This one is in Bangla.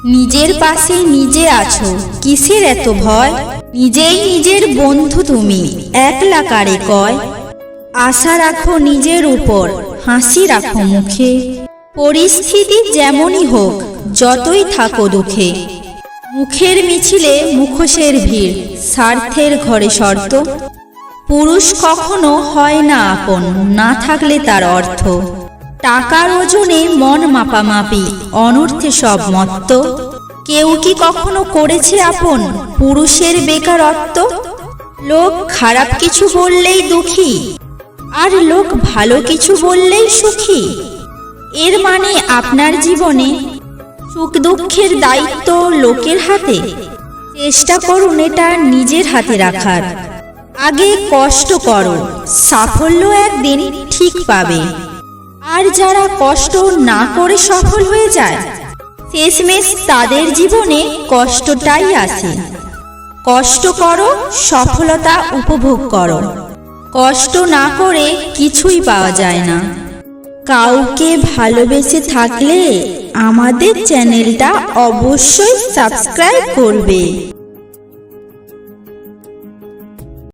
নিজের পাশে নিজে আছো, কিসের এত ভয়? নিজেই নিজের বন্ধু তুমি, একলা কারে কয়? আশা রাখো নিজের উপর, হাসি রাখো মুখে। পরিস্থিতি যেমনই হোক, যতই থাকো দুঃখে। মুখের মিছিলে মুখোশের ভিড়, স্বার্থের ঘরে শর্ত। পুরুষ কখনো হয় না আপন, না থাকলে তার অর্থ। টাকার ওজনে মন মাপামাপি, অনর্থে সব মত্ত। কেউ কি কখনো করেছে আপন পুরুষের বেকারত্ব? লোক খারাপ কিছু বললেই দুঃখী, আর লোক ভালো কিছু বললেই সুখী। এর মানে আপনার জীবনে সুখ দুঃখের দায়িত্ব লোকের হাতে। চেষ্টা করুন এটা নিজের হাতে রাখার। আগে কষ্ট করো, সাফল্য একদিন ঠিক পাবে। আর যারা কষ্ট না করে সফল হয়ে যায়, শেষমেশ তাদের জীবনে কষ্টটাই আসে। কষ্ট করো, সফলতা উপভোগ করো। কষ্ট না করে কিছুই পাওয়া যায় না। কাউকে ভালোবেসে থাকলে আমাদের চ্যানেলটা অবশ্যই সাবস্ক্রাইব করবে।